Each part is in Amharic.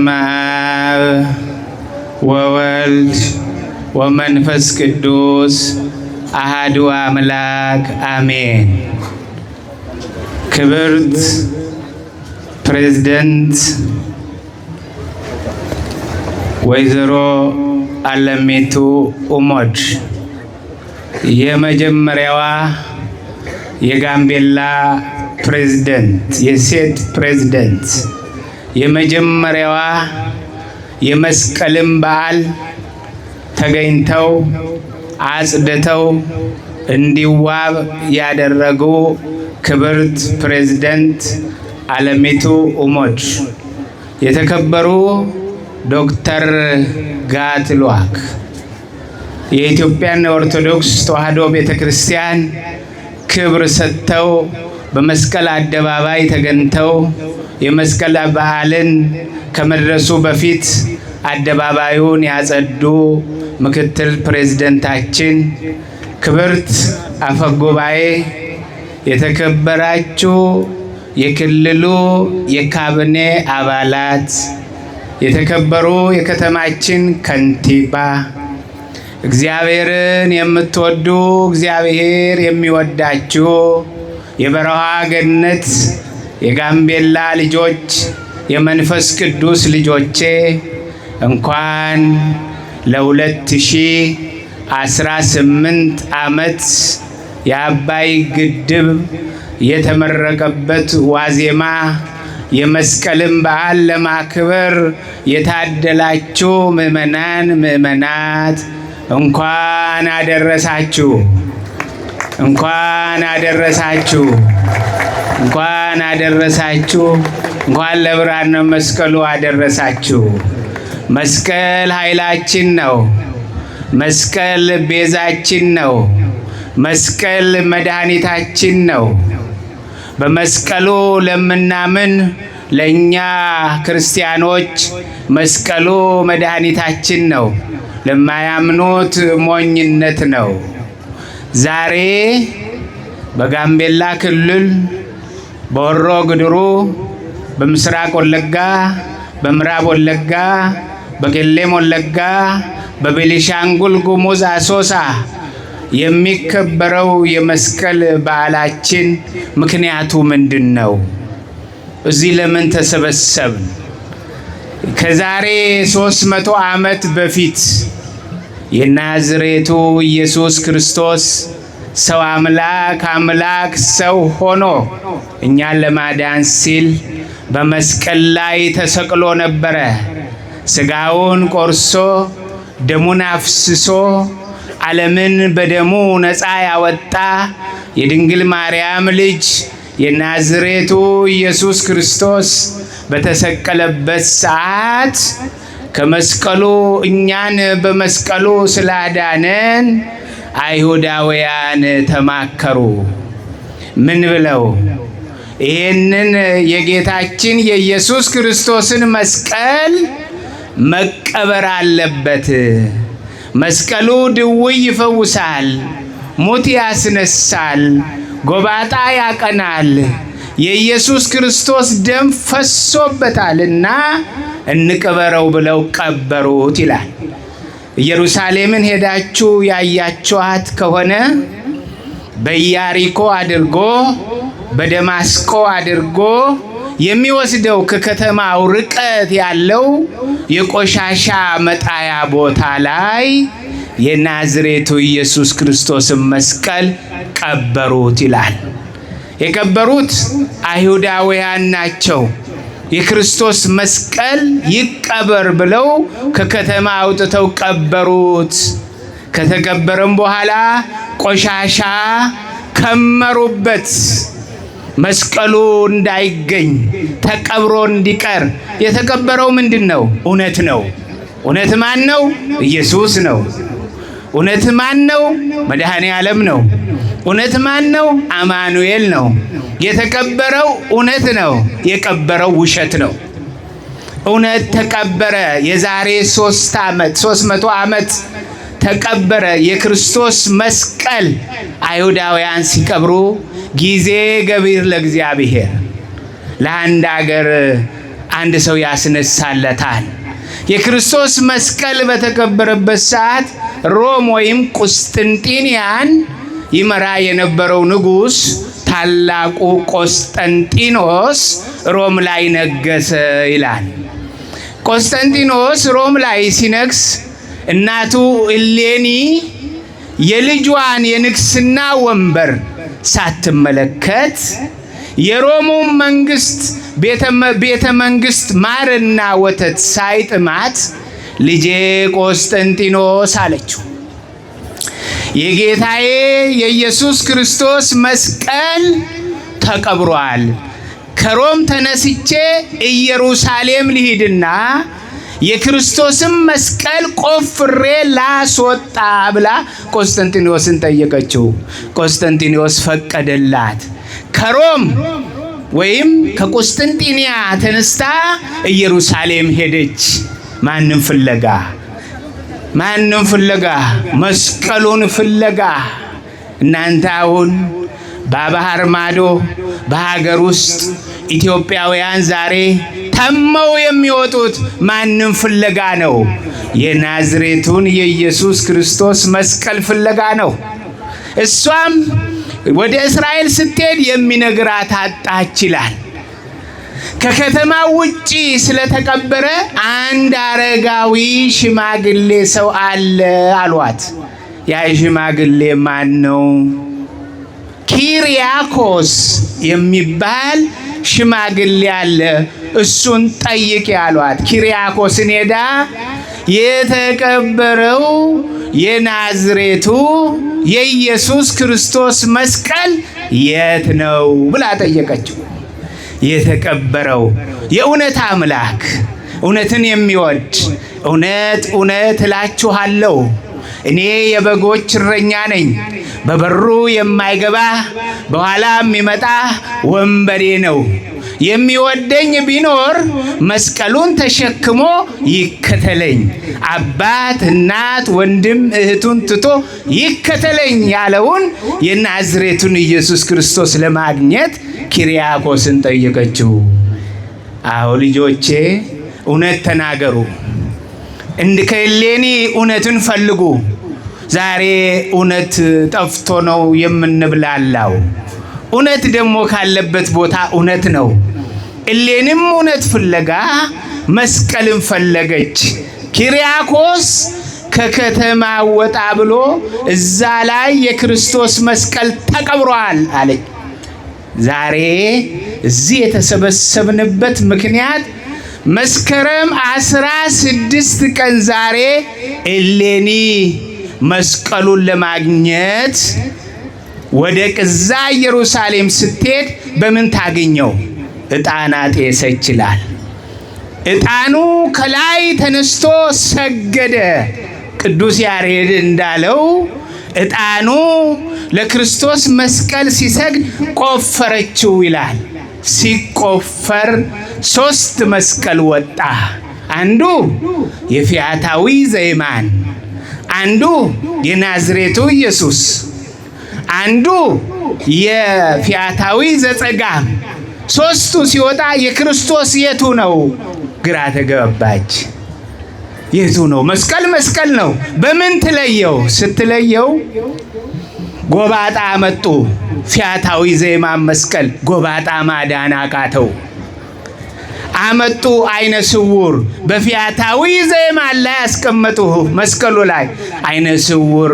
በስመ አብ ወወልድ ወመንፈስ ቅዱስ አሐዱ አምላክ አሜን። ክብርት ፕሬዝዳንት ወይዘሮ አለሚቱ ኡሞድ የመጀመሪያዋ የጋምቤላ ፕሬዝዳንት የሴት ፕሬዝዳንት የመጀመሪያዋ የመስቀልን በዓል ተገኝተው አጽድተው እንዲዋብ ያደረጉ ክብርት ፕሬዝዳንት አለሚቱ ኡሞድ፣ የተከበሩ ዶክተር ጋትሉአክ የኢትዮጵያን ኦርቶዶክስ ተዋሕዶ ቤተክርስቲያን ክብር ሰጥተው በመስቀል አደባባይ ተገኝተው የመስቀል በዓልን ከመድረሱ በፊት አደባባዩን ያጸዱ ምክትል ፕሬዝዳንታችን፣ ክብርት አፈጉባኤ፣ የተከበራችሁ የክልሉ የካቢኔ አባላት፣ የተከበሩ የከተማችን ከንቲባ፣ እግዚአብሔርን የምትወዱ እግዚአብሔር የሚወዳችሁ የበረሃ ገነት የጋምቤላ ልጆች የመንፈስ ቅዱስ ልጆቼ እንኳን ለ2018 ዓመት የአባይ ግድብ የተመረቀበት ዋዜማ የመስቀልን በዓል ለማክበር የታደላችሁ ምእመናን ምእመናት እንኳን አደረሳችሁ፣ እንኳን አደረሳችሁ፣ እንኳን አደረሳችሁ። እንኳን ለብርሃነ መስቀሉ አደረሳችሁ። መስቀል ኃይላችን ነው። መስቀል ቤዛችን ነው። መስቀል መድኃኒታችን ነው። በመስቀሉ ለምናምን ለእኛ ክርስቲያኖች መስቀሉ መድኃኒታችን ነው። ለማያምኑት ሞኝነት ነው። ዛሬ በጋምቤላ ክልል በሆሮ ጉዱሩ፣ በምስራቅ ወለጋ፣ በምዕራብ ወለጋ፣ በቄለም ወለጋ፣ በቤኒሻንጉል ጉሙዝ አሶሳ የሚከበረው የመስቀል በዓላችን ምክንያቱ ምንድን ነው? እዚህ ለምን ተሰበሰብን? ከዛሬ 300 ዓመት በፊት የናዝሬቱ ኢየሱስ ክርስቶስ ሰው አምላክ ሰው ሆኖ እኛን ለማዳን ሲል በመስቀል ላይ ተሰቅሎ ነበረ። ስጋውን ቆርሶ ደሙን አፍስሶ ዓለምን በደሙ ነፃ ያወጣ የድንግል ማርያም ልጅ የናዝሬቱ ኢየሱስ ክርስቶስ በተሰቀለበት ሰዓት ከመስቀሉ እኛን በመስቀሉ ስላዳነን አይሁዳውያን ተማከሩ። ምን ብለው? ይህንን የጌታችን የኢየሱስ ክርስቶስን መስቀል መቀበር አለበት። መስቀሉ ድውይ ይፈውሳል፣ ሙት ያስነሳል፣ ጎባጣ ያቀናል፣ የኢየሱስ ክርስቶስ ደም ፈሶበታልና እንቅበረው ብለው ቀበሩት ይላል። ኢየሩሳሌምን ሄዳችሁ ያያችኋት ከሆነ በኢያሪኮ አድርጎ በደማስቆ አድርጎ የሚወስደው ከከተማው ርቀት ያለው የቆሻሻ መጣያ ቦታ ላይ የናዝሬቱ ኢየሱስ ክርስቶስን መስቀል ቀበሩት ይላል። የቀበሩት አይሁዳውያን ናቸው። የክርስቶስ መስቀል ይቀበር ብለው ከከተማ አውጥተው ቀበሩት። ከተቀበረም በኋላ ቆሻሻ ከመሩበት። መስቀሉ እንዳይገኝ ተቀብሮ እንዲቀር። የተቀበረው ምንድን ነው? እውነት ነው። እውነት ማን ነው? ኢየሱስ ነው። እውነት ማን ነው? መድኃኔ ዓለም ነው። እውነት ማን ነው? አማኑኤል ነው። የተቀበረው እውነት ነው። የቀበረው ውሸት ነው። እውነት ተቀበረ። የዛሬ 300 ዓመት ተቀበረ። የክርስቶስ መስቀል አይሁዳውያን ሲቀብሩ ጊዜ ገቢር ለእግዚአብሔር ለአንድ አገር አንድ ሰው ያስነሳለታል። የክርስቶስ መስቀል በተከበረበት ሰዓት ሮም ወይም ቁስጥንጢንያን ይመራ የነበረው ንጉሥ ታላቁ ቆስጠንጢኖስ ሮም ላይ ነገሰ ይላል። ቆስጠንጢኖስ ሮም ላይ ሲነግስ እናቱ እሌኒ የልጇን የንግስና ወንበር ሳትመለከት የሮሙ መንግስት ቤተ መንግስት ማርና ወተት ሳይጥማት ልጄ ቆስጠንጢኖስ አለችው፣ የጌታዬ የኢየሱስ ክርስቶስ መስቀል ተቀብሯል። ከሮም ተነስቼ ኢየሩሳሌም ልሂድና የክርስቶስን መስቀል ቆፍሬ ላስወጣ ብላ ቆስጠንጢኖስን ጠየቀችው። ቆስጠንጢኖስ ፈቀደላት። ከሮም ወይም ከቁስጥንጥንያ ተነስታ ኢየሩሳሌም ሄደች። ማንም ፍለጋ? መስቀሉን ፍለጋ። እናንተ አሁን በባህር ማዶ በሀገር ውስጥ ኢትዮጵያውያን ዛሬ ተመው የሚወጡት ማንም ፍለጋ ነው? የናዝሬቱን የኢየሱስ ክርስቶስ መስቀል ፍለጋ ነው። እሷም ወደ እስራኤል ስትሄድ የሚነግራት አጣች ይላል። ከከተማ ውጪ ስለተቀበረ አንድ አረጋዊ ሽማግሌ ሰው አለ አሏት። ያ ሽማግሌ ማን ነው? ኪሪያኮስ የሚባል ሽማግሌ አለ፣ እሱን ጠይቂ አሏት። ኪሪያኮስን ሄዳ የተቀበረው የናዝሬቱ የኢየሱስ ክርስቶስ መስቀል የት ነው ብላ ጠየቀችው። የተቀበረው የእውነት አምላክ እውነትን የሚወድ እውነት እላችኋለሁ እኔ የበጎች እረኛ ነኝ፣ በበሩ የማይገባ በኋላ የሚመጣ ወንበዴ ነው። የሚወደኝ ቢኖር መስቀሉን ተሸክሞ ይከተለኝ፣ አባት እናት ወንድም እህቱን ትቶ ይከተለኝ ያለውን የናዝሬቱን ኢየሱስ ክርስቶስ ለማግኘት ኪሪያኮስን ጠየቀችው። አዎ ልጆቼ እውነት ተናገሩ፣ ከእሌኒ እውነትን ፈልጉ። ዛሬ እውነት ጠፍቶ ነው የምንብላላው። እውነት ደግሞ ካለበት ቦታ እውነት ነው። እሌኒም እውነት ፍለጋ መስቀልን ፈለገች። ኪሪያኮስ ከከተማ ወጣ ብሎ እዛ ላይ የክርስቶስ መስቀል ተቀብሯል አለች። ዛሬ እዚህ የተሰበሰብንበት ምክንያት መስከረም 16 ቀን ዛሬ እሌኒ መስቀሉን ለማግኘት ወደ ቅዛ ኢየሩሳሌም ስትሄድ በምን ታገኘው? ዕጣን አጤሰች ይላል። ዕጣኑ ከላይ ተነስቶ ሰገደ። ቅዱስ ያሬድ እንዳለው ዕጣኑ ለክርስቶስ መስቀል ሲሰግድ ቆፈረችው ይላል። ሲቆፈር 3 መስቀል ወጣ። አንዱ የፊያታዊ ዘይማን፣ አንዱ የናዝሬቱ ኢየሱስ፣ አንዱ የፊያታዊ ዘጸጋም። 3ቱ ሲወጣ የክርስቶስ የቱ ነው? ግራ ተገባች። የቱ ነው? መስቀል ነው። በምን ትለየው? ስትለየው ጎባጣ መጡ። ፊያታዊ ዘይማን መስቀል ጎባጣ ማዳን አቃተው። አመጡ አይነ ስውር በፊያታዊ ዘይማን ላይ አስቀመጡ። መስቀሉ ላይ አይነ ስውር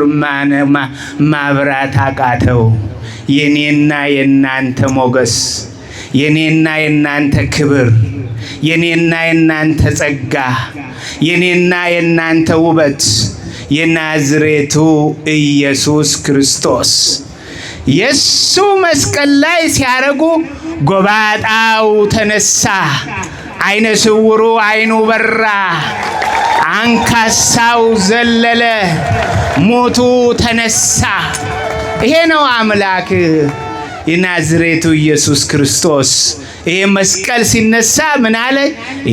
ማብራት አቃተው። የኔና የናንተ ሞገስ፣ የኔና የናንተ ክብር፣ የኔና የናንተ ጸጋ፣ የኔና የናንተ ውበት የናዝሬቱ ኢየሱስ ክርስቶስ የሱ መስቀል ላይ ሲያረጉ ጎባጣው ተነሳ፣ አይነ ስውሩ አይኑ በራ፣ አንካሳው ዘለለ፣ ሞቱ ተነሳ። ይሄ ነው አምላክ የናዝሬቱ ኢየሱስ ክርስቶስ። ይሄ መስቀል ሲነሳ ምን አለ?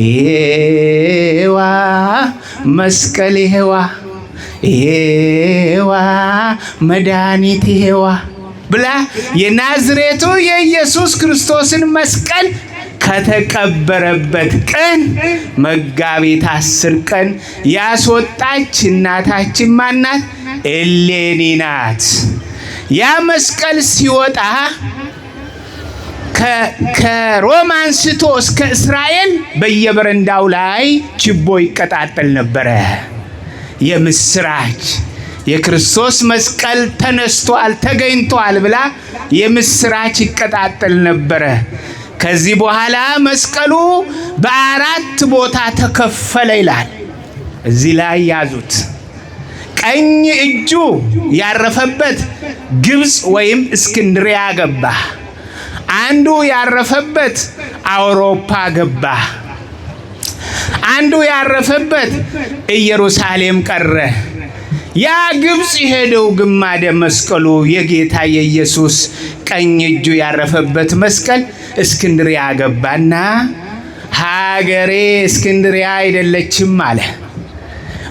ይሄዋ መስቀል፣ ይሄዋ መድኃኒት፣ ይሄዋ ብላ የናዝሬቱ የኢየሱስ ክርስቶስን መስቀል ከተቀበረበት ቀን መጋቢት 10 ቀን ያስወጣች እናታችን ማናት? እሌኒ ናት። ያ መስቀል ሲወጣ ከሮማ አንስቶ እስከ እስራኤል በየበረንዳው ላይ ችቦ ይቀጣጠል ነበረ። የምስራች የክርስቶስ መስቀል ተነስቷል ተገኝቷል ብላ የምስራች ይቀጣጠል ነበረ። ከዚህ በኋላ መስቀሉ በአራት ቦታ ተከፈለ ይላል። እዚህ ላይ ያዙት። ቀኝ እጁ ያረፈበት ግብጽ ወይም እስክንድሪያ ገባ። አንዱ ያረፈበት አውሮፓ ገባ። አንዱ ያረፈበት ኢየሩሳሌም ቀረ። ያ ግብጽ የሄደው ግማደ መስቀሉ የጌታ የኢየሱስ ቀኝ እጁ ያረፈበት መስቀል እስክንድሪያ ገባና ሀገሬ እስክንድሪያ አይደለችም አለ።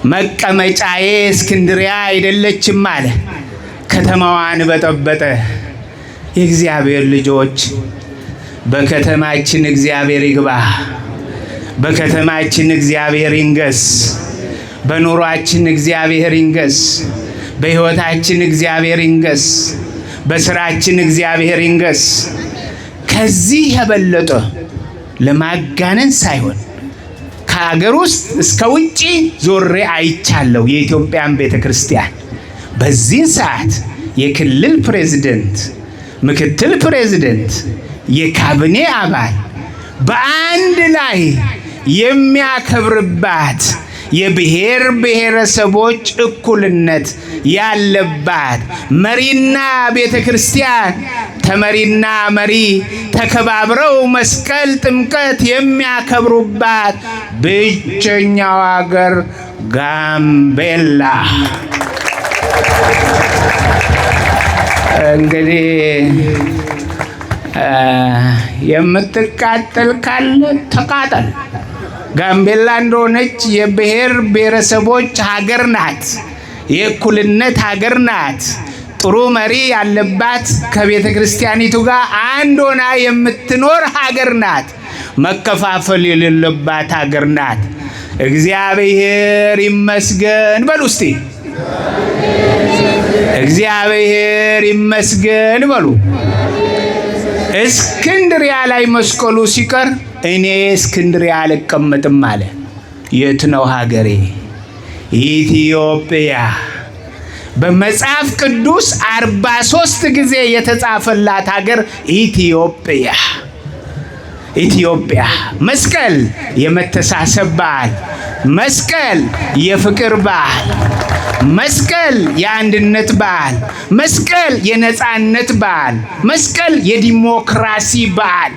መቀመጫዬ እስክንድሪያ አይደለችም አለ። ከተማዋን በጠበጠ። የእግዚአብሔር ልጆች በከተማችን እግዚአብሔር ይግባ። በከተማችን እግዚአብሔር ይንገስ። በኑሯችን እግዚአብሔር ይንገስ። በሕይወታችን እግዚአብሔር ይንገስ። በስራችን እግዚአብሔር ይንገስ። ከዚህ የበለጠ ለማጋነን ሳይሆን ከሀገር ውስጥ እስከ ውጪ ዞሬ አይቻለሁ። የኢትዮጵያን ቤተክርስቲያን በዚህ ሰዓት የክልል ፕሬዝዳንት፣ ምክትል ፕሬዝዳንት፣ የካቢኔ አባል በአንድ ላይ የሚያከብርባት የብሔር ብሔረሰቦች እኩልነት ያለባት መሪና ቤተክርስቲያን ተመሪና መሪ ተከባብረው መስቀል ጥምቀት የሚያከብሩባት ብቸኛው ሀገር ጋምቤላ። እንግዲህ የምትቃጠል ካለ ተቃጠል። ጋምቤላ እንደሆነች የብሔር ብሔረሰቦች ሀገር ናት። የእኩልነት ሀገር ናት። ጥሩ መሪ ያለባት ከቤተ ክርስቲያኒቱ ጋር አንድ ሆና የምትኖር ሀገር ናት። መከፋፈል የሌለባት ሀገር ናት። እግዚአብሔር ይመስገን በሉ እስቲ። እግዚአብሔር ይመስገን በሉ። እስክንድሪያ ላይ መስቀሉ ሲቀር እኔ እስክንድሪያ አልቀመጥም አለ። የት ነው ሀገሬ? ኢትዮጵያ። በመጽሐፍ ቅዱስ 43 ጊዜ የተጻፈላት ሀገር ኢትዮጵያ። ኢትዮጵያ። መስቀል የመተሳሰብ በዓል፣ መስቀል የፍቅር በዓል፣ መስቀል የአንድነት በዓል፣ መስቀል የነጻነት በዓል፣ መስቀል የዲሞክራሲ በዓል፣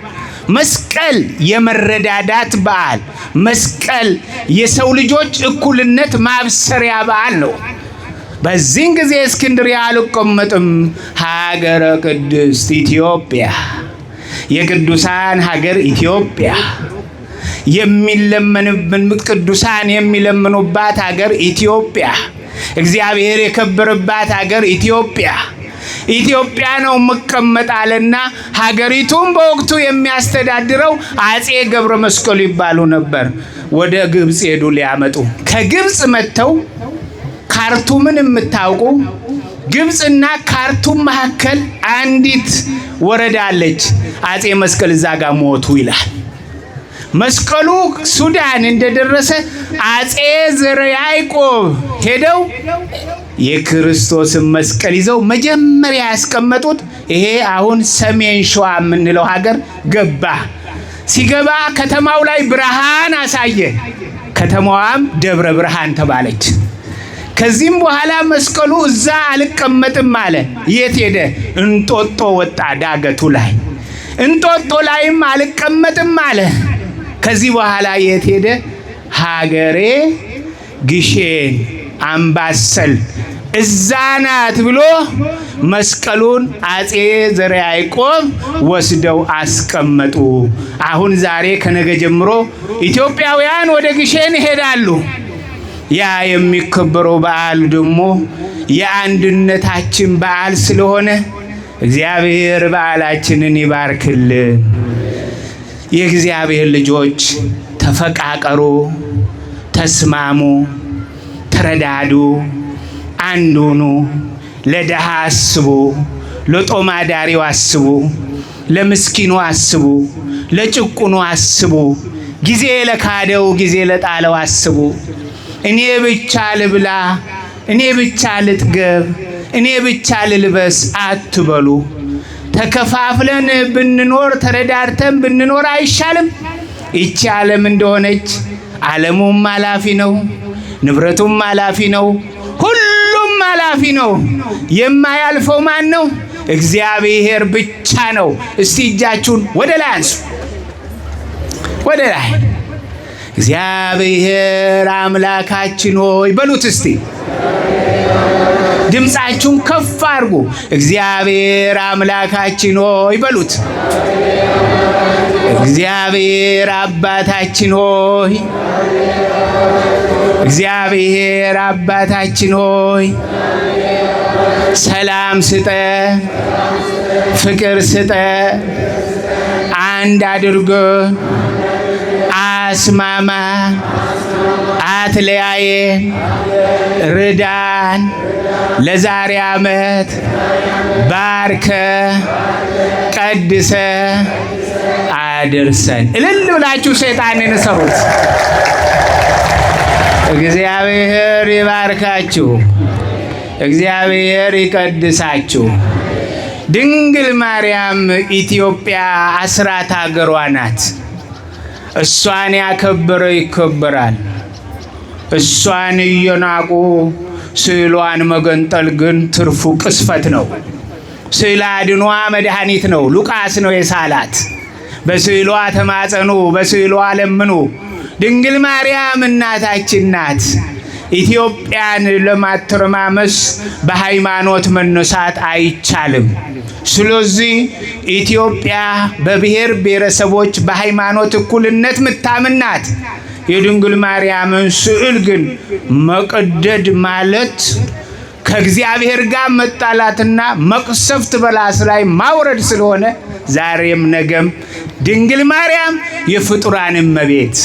መስቀል የመረዳዳት በዓል፣ መስቀል የሰው ልጆች እኩልነት ማብሰሪያ በዓል ነው። በዚህን ጊዜ እስክንድሪያ አልቀመጥም። ሀገረ ቅድስት ኢትዮጵያ፣ የቅዱሳን ሀገር ኢትዮጵያ፣ ቅዱሳን የሚለምኑባት ሀገር ኢትዮጵያ፣ እግዚአብሔር የከበረባት ሀገር ኢትዮጵያ። ኢትዮጵያ ነው መቀመጣለና ሀገሪቱን በወቅቱ የሚያስተዳድረው አጼ ገብረ መስቀሉ ይባሉ ነበር። ወደ ግብጽ ሄዱ ሊያመጡ። ከግብጽ መጥተው ካርቱምን የምታውቁ፣ ግብጽና ካርቱም መካከል አንዲት ወረዳ አለች። አጼ መስቀል እዛ ጋር ሞቱ ይላል። መስቀሉ ሱዳን እንደደረሰ አጼ ዘርዓ ያዕቆብ ሄደው የክርስቶስን መስቀል ይዘው መጀመሪያ ያስቀመጡት ይሄ አሁን ሰሜን ሸዋ የምንለው ሀገር ገባ። ሲገባ ከተማው ላይ ብርሃን አሳየ። ከተማዋም ደብረ ብርሃን ተባለች። ከዚህም በኋላ መስቀሉ እዛ አልቀመጥም አለ። የት ሄደ? እንጦጦ ወጣ። ዳገቱ ላይ እንጦጦ ላይም አልቀመጥም አለ። ከዚህ በኋላ የት ሄደ? ሀገሬ ግሼን አምባሰል እዛ ናት ብሎ መስቀሉን አጼ ዘርዓ ያዕቆብ ወስደው አስቀመጡ። አሁን ዛሬ ከነገ ጀምሮ ኢትዮጵያውያን ወደ ግሼን ይሄዳሉ። ያ የሚከበረው በዓል ደግሞ የአንድነታችን በዓል ስለሆነ እግዚአብሔር በዓላችንን ይባርክልን። የእግዚአብሔር ልጆች ተፈቃቀሩ፣ ተስማሙ፣ ተረዳዱ፣ አንድ ሁኑ። ለድሃ አስቡ፣ ለጦም አዳሪው አስቡ፣ ለምስኪኑ አስቡ፣ ለጭቁኑ አስቡ። ጊዜ ለካደው ጊዜ ለጣለው አስቡ። እኔ ብቻ ልብላ፣ እኔ ብቻ ልጥገብ፣ እኔ ብቻ ልልበስ አትበሉ። ተከፋፍለን ብንኖር ተረዳርተን ብንኖር አይሻልም? ይቺ ዓለም እንደሆነች ዓለሙም አላፊ ነው፣ ንብረቱም አላፊ ነው፣ ሁሉም አላፊ ነው። የማያልፈው ማን ነው? እግዚአብሔር ብቻ ነው። እስቲ እጃችሁን ወደ ላይ አንሱ፣ ወደ ላይ። እግዚአብሔር አምላካችን ሆይ በሉት እስቲ። ድምፃችሁን ከፍ አድርጉ። እግዚአብሔር አምላካችን ሆይ በሉት። እግዚአብሔር አባታችን ሆይ፣ እግዚአብሔር አባታችን ሆይ ሰላም ስጠ፣ ፍቅር ስጠ፣ አንድ አድርጎ አስማማ፣ አትለያየን፣ ርዳን። ለዛሬ ዓመት ባርከ ቀድሰ አድርሰን። እልል ብላችሁ ሰይጣንን ሰሩት። እግዚአብሔር ይባርካችሁ፣ እግዚአብሔር ይቀድሳችሁ። ድንግል ማርያም ኢትዮጵያ አስራት ሀገሯ ናት። እሷን ያከበረ ይከበራል። እሷን እየናቁ ስዕሏን መገንጠል ግን ትርፉ ቅስፈት ነው። ስዕል አድኗ መድኃኒት ነው። ሉቃስ ነው የሳላት። በስዕሏ ተማጸኑ፣ በስዕሏ ለምኑ። ድንግል ማርያም እናታችን ናት። ኢትዮጵያን ለማተረማመስ በሃይማኖት መነሳት አይቻልም። ስለዚህ ኢትዮጵያ በብሔር ብሔረሰቦች በሃይማኖት እኩልነት ምታምን ናት። የድንግል ማርያምን ስዕል ግን መቀደድ ማለት ከእግዚአብሔር ጋር መጣላትና መቅሰፍት በላስ ላይ ማውረድ ስለሆነ ዛሬም ነገም ድንግል ማርያም የፍጡራን እመቤት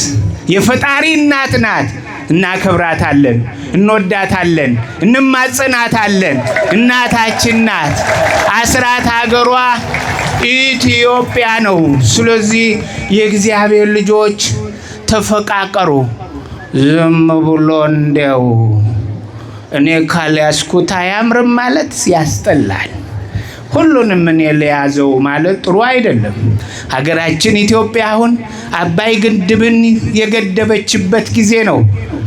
የፈጣሪ እናት ናት። እናከብራታለን፣ እንወዳታለን፣ እንማጽናታለን። እናታችን ናት። አስራት ሀገሯ ኢትዮጵያ ነው። ስለዚህ የእግዚአብሔር ልጆች ተፈቃቀሩ። ዝም ብሎ እንደው እኔ ካልያዝኩት አያምርም ማለት ያስጠላል። ሁሉንም እኔ ለያዘው ማለት ጥሩ አይደለም። ሀገራችን ኢትዮጵያ አሁን አባይ ግድብን የገደበችበት ጊዜ ነው።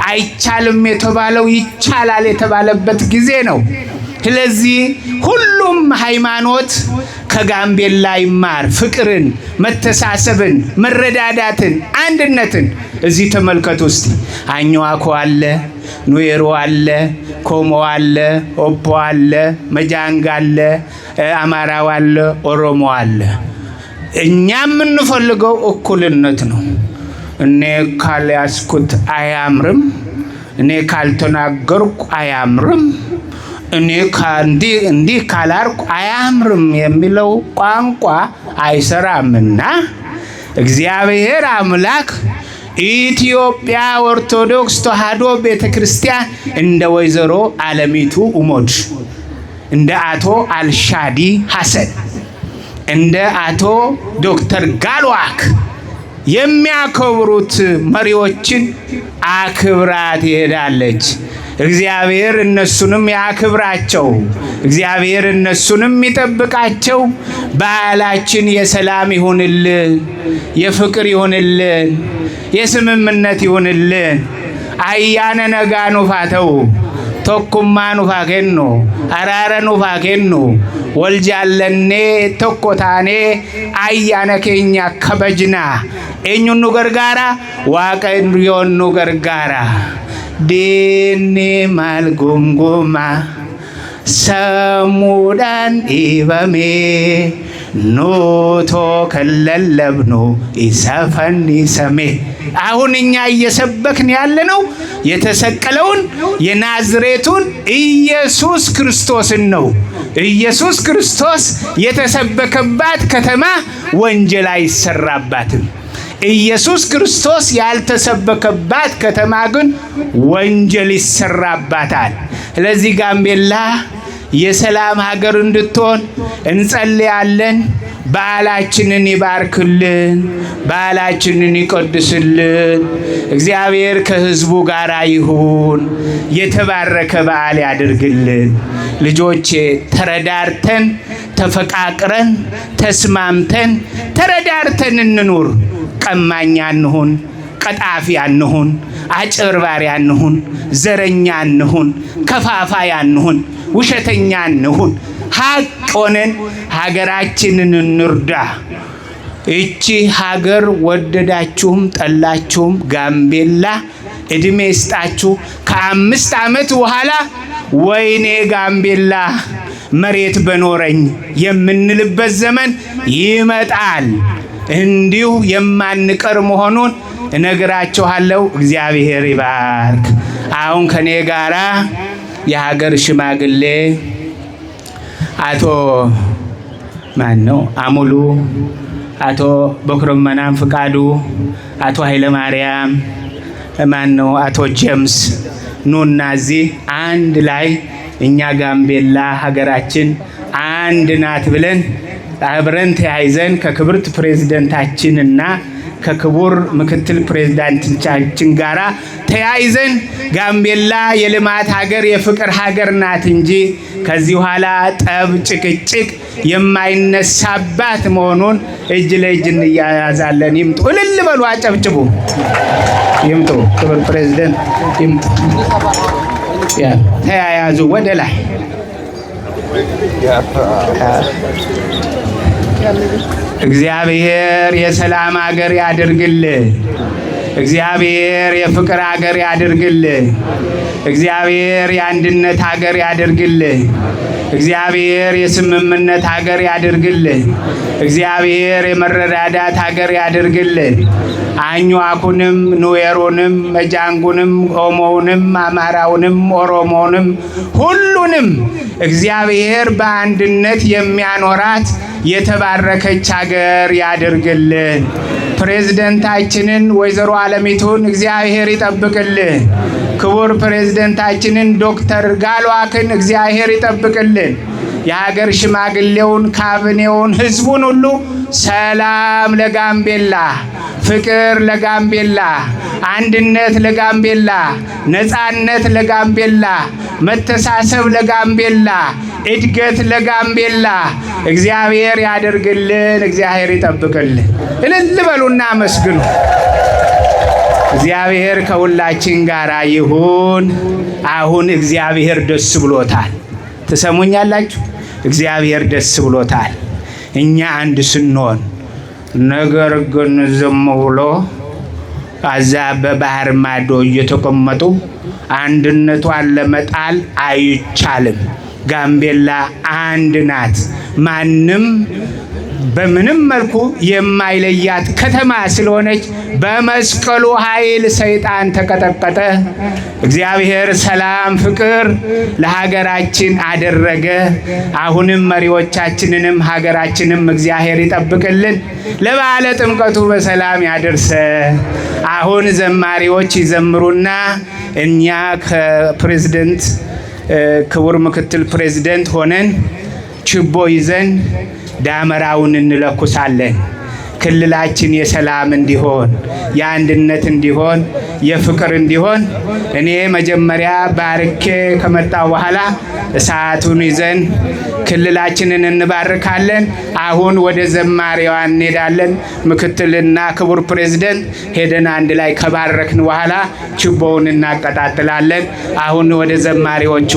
አይቻልም የተባለው ይቻላል የተባለበት ጊዜ ነው። ስለዚህ ሁሉም ሃይማኖት ከጋምቤላ ይማር፣ ፍቅርን፣ መተሳሰብን፣ መረዳዳትን፣ አንድነትን። እዚህ ተመልከቱ እስቲ። አኝዋኮ አለ፣ ኑዌሮ አለ፣ ኮሞ አለ፣ ኦፖ አለ፣ መጃንግ አለ፣ አማራው አለ፣ ኦሮሞ አለ። እኛ የምንፈልገው እኩልነት ነው። እኔ ካልያዝኩት አያምርም፣ እኔ ካልተናገርኩ አያምርም፣ እኔ እንዲህ ካላርኩ አያምርም የሚለው ቋንቋ አይሰራምና እግዚአብሔር አምላክ ኢትዮጵያ ኦርቶዶክስ ተዋሕዶ ቤተክርስቲያን እንደ ወይዘሮ አለሚቱ ኡሞድ፣ እንደ አቶ አልሻዲ ሐሰን፣ እንደ አቶ ዶክተር ጋልዋክ የሚያከብሩት መሪዎችን አክብራ ትሄዳለች። እግዚአብሔር እነሱንም ያክብራቸው፣ እግዚአብሔር እነሱንም ይጠብቃቸው። በዓላችን የሰላም ይሁንልን፣ የፍቅር ይሁንልን፣ የስምምነት ይሁንልን። አያነ ነጋ ኑፋተው ቶኩማ ኑፋኬኑ አራረ ኑፋኬኑ ወልጃለኔ ቶኮታኔ አያነ ኬኛ ከበጅና ኤኙኑ ገርጋራ ዋቀዮኑ ገርጋራ ዴኔ ማልጉምጉማ ሰሙዳን ኢበሜ ኖቶ ከለለብኖ ኢሰፈን ኢሰሜ። አሁን እኛ እየሰበክን ያለነው የተሰቀለውን የናዝሬቱን ኢየሱስ ክርስቶስን ነው። ኢየሱስ ክርስቶስ የተሰበከባት ከተማ ወንጀል አይሰራባትም። ኢየሱስ ክርስቶስ ያልተሰበከባት ከተማ ግን ወንጀል ይሰራባታል። ስለዚህ ጋምቤላ የሰላም ሀገር እንድትሆን እንጸልያለን። በዓላችንን ይባርክልን፣ በዓላችንን ይቀድስልን። እግዚአብሔር ከሕዝቡ ጋር ይሁን። የተባረከ በዓል ያድርግልን። ልጆቼ ተረዳርተን ተፈቃቅረን ተስማምተን ተረዳርተን እንኑር። ቀማኛ እንሁን፣ ቀጣፊ አንሁን፣ አጭበርባሪ አንሁን፣ ዘረኛ አንሁን፣ ከፋፋይ አንሁን፣ ውሸተኛ አንሁን። ሀቅ ሆነን ሀገራችንን እንርዳ። እቺ ሀገር ወደዳችሁም ጠላችሁም ጋምቤላ እድሜ ይስጣችሁ። ከ5 ዓመት በኋላ ወይኔ ጋምቤላ መሬት በኖረኝ የምንልበት ዘመን ይመጣል። እንዲሁ የማንቀር መሆኑን እነግራችኋለሁ። እግዚአብሔር ይባርክ። አሁን ከኔ ጋራ የሀገር ሽማግሌ አቶ ማነው አሙሉ፣ አቶ በኩረመናም ፍቃዱ፣ አቶ ኃይለ ማርያም ማነው አቶ ጄምስ ኑና እዚህ አንድ ላይ እኛ ጋምቤላ ሀገራችን አንድ ናት ብለን አብረን ተያይዘን ከክብርት ፕሬዝዳንታችንና ከክቡር ምክትል ፕሬዝዳንታችን ጋራ ተያይዘን ጋምቤላ የልማት ሀገር የፍቅር ሀገር ናት እንጂ ከዚህ በኋላ ጠብ፣ ጭቅጭቅ የማይነሳባት መሆኑን እጅ ለእጅ እንያያዛለን። ይምጡ፣ እልል በሉ፣ አጨብጭቡ። ይምጡ፣ ክቡር ፕሬዝዳንት ይምጡ። ተያያዙ ወደ ላይ። እግዚአብሔር የሰላም ሀገር ያድርግልን። እግዚአብሔር የፍቅር ሀገር ያድርግልን። እግዚአብሔር የአንድነት ሀገር ያድርግልን። እግዚአብሔር የስምምነት ሀገር ያድርግልን። እግዚአብሔር የመረዳዳት ሀገር ያድርግልን። አኟኩንም፣ ኑዌሩንም፣ መጃንጉንም፣ ኦሞውንም፣ አማራውንም፣ ኦሮሞውንም ሁሉንም እግዚአብሔር በአንድነት የሚያኖራት የተባረከች ሀገር ያድርግልን። ፕሬዝዳንታችንን ወይዘሮ አለሚቱን እግዚአብሔር ይጠብቅልን። ክቡር ፕሬዝዳንታችንን ዶክተር ጋልዋክን እግዚአብሔር ይጠብቅልን። የሀገር ሽማግሌውን፣ ካቢኔውን፣ ህዝቡን ሁሉ ሰላም ለጋምቤላ፣ ፍቅር ለጋምቤላ፣ አንድነት ለጋምቤላ፣ ነፃነት ለጋምቤላ፣ መተሳሰብ ለጋምቤላ፣ እድገት ለጋምቤላ እግዚአብሔር ያደርግልን። እግዚአብሔር ይጠብቅልን። እልል በሉና አመስግኑ። እግዚአብሔር ከሁላችን ጋር ይሁን። አሁን እግዚአብሔር ደስ ብሎታል። ትሰሙኛላችሁ? እግዚአብሔር ደስ ብሎታል እኛ አንድ ስንሆን። ነገር ግን ዝም ብሎ አዛ በባህር ማዶ እየተቀመጡ አንድነቷን ለመጣል አይቻልም። ጋምቤላ አንድ ናት። ማንም በምንም መልኩ የማይለያት ከተማ ስለሆነች በመስቀሉ ኃይል ሰይጣን ተቀጠቀጠ። እግዚአብሔር ሰላም፣ ፍቅር ለሀገራችን አደረገ። አሁንም መሪዎቻችንንም ሀገራችንም እግዚአብሔር ይጠብቅልን። ለበዓለ ጥምቀቱ በሰላም ያደርሰ። አሁን ዘማሪዎች ይዘምሩና እኛ ከፕሬዝዳንት ክቡር ምክትል ፕሬዝዳንት ሆነን ችቦ ይዘን ዳመራውን እንለኩሳለን። ክልላችን የሰላም እንዲሆን፣ የአንድነት እንዲሆን፣ የፍቅር እንዲሆን እኔ መጀመሪያ ባርኬ ከመጣው በኋላ እሳቱን ይዘን ክልላችንን እንባርካለን። አሁን ወደ ዘማሪዋ እንሄዳለን። ምክትልና ክቡር ፕሬዝዳንት ሄደን አንድ ላይ ከባረክን በኋላ ችቦውን እናቀጣጥላለን። አሁን ወደ ዘማሪዎቹ